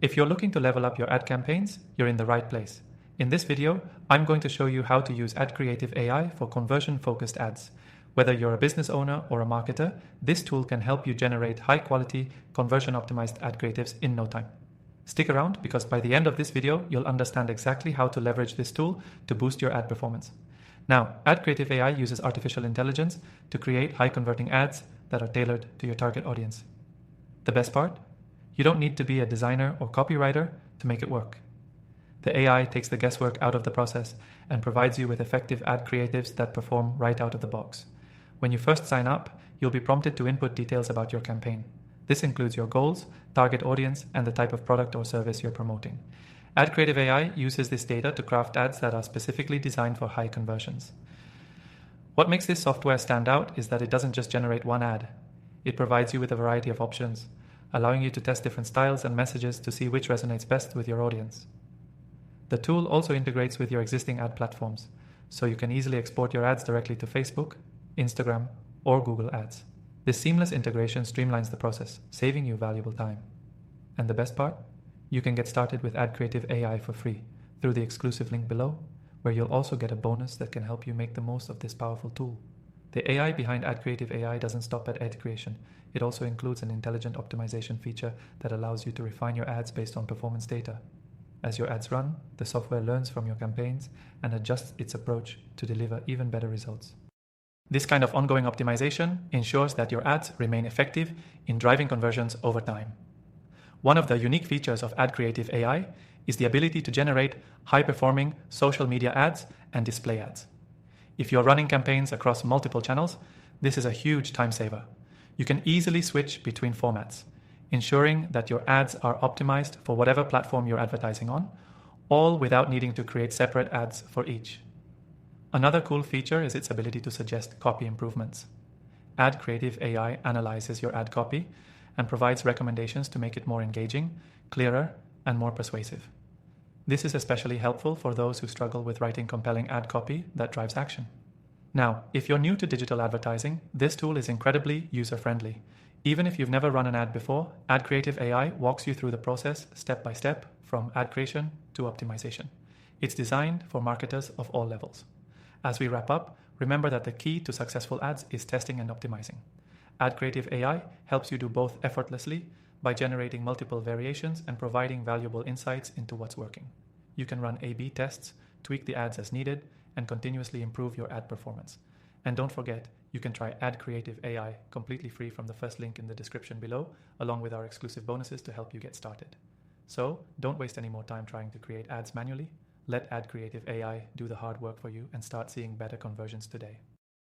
If you're looking to level up your ad campaigns, you're in the right place. In this video, I'm going to show you how to use AdCreative AI for conversion-focused ads. Whether you're a business owner or a marketer, this tool can help you generate high-quality, conversion-optimized ad creatives in no time. Stick around because by the end of this video, you'll understand exactly how to leverage this tool to boost your ad performance. Now, AdCreative AI uses artificial intelligence to create high-converting ads that are tailored to your target audience. The best part? You don't need to be a designer or copywriter to make it work. The AI takes the guesswork out of the process and provides you with effective ad creatives that perform right out of the box. When you first sign up, you'll be prompted to input details about your campaign. This includes your goals, target audience, and the type of product or service you're promoting. AdCreative AI uses this data to craft ads that are specifically designed for high conversions. What makes this software stand out is that it doesn't just generate one ad. It provides you with a variety of options, allowing you to test different styles and messages to see which resonates best with your audience. The tool also integrates with your existing ad platforms, so you can easily export your ads directly to Facebook, Instagram, or Google Ads. This seamless integration streamlines the process, saving you valuable time. And the best part? You can get started with AdCreative AI for free through the exclusive link below, where you'll also get a bonus that can help you make the most of this powerful tool. The AI behind AdCreative AI doesn't stop at ad creation. It also includes an intelligent optimization feature that allows you to refine your ads based on performance data. As your ads run, the software learns from your campaigns and adjusts its approach to deliver even better results. This kind of ongoing optimization ensures that your ads remain effective in driving conversions over time. One of the unique features of AdCreative AI is the ability to generate high-performing social media ads and display ads. If you're running campaigns across multiple channels, this is a huge time saver. You can easily switch between formats, ensuring that your ads are optimized for whatever platform you're advertising on, all without needing to create separate ads for each. Another cool feature is its ability to suggest copy improvements. AdCreative AI analyzes your ad copy and provides recommendations to make it more engaging, clearer, and more persuasive. This is especially helpful for those who struggle with writing compelling ad copy that drives action. Now, if you're new to digital advertising, this tool is incredibly user-friendly. Even if you've never run an ad before, AdCreative AI walks you through the process step by step from ad creation to optimization. It's designed for marketers of all levels. As we wrap up, remember that the key to successful ads is testing and optimizing. AdCreative AI helps you do both effortlessly by generating multiple variations and providing valuable insights into what's working. You can run A/B tests, tweak the ads as needed, and continuously improve your ad performance. And don't forget, you can try AdCreative AI completely free from the first link in the description below, along with our exclusive bonuses to help you get started. So, don't waste any more time trying to create ads manually. Let AdCreative AI do the hard work for you and start seeing better conversions today.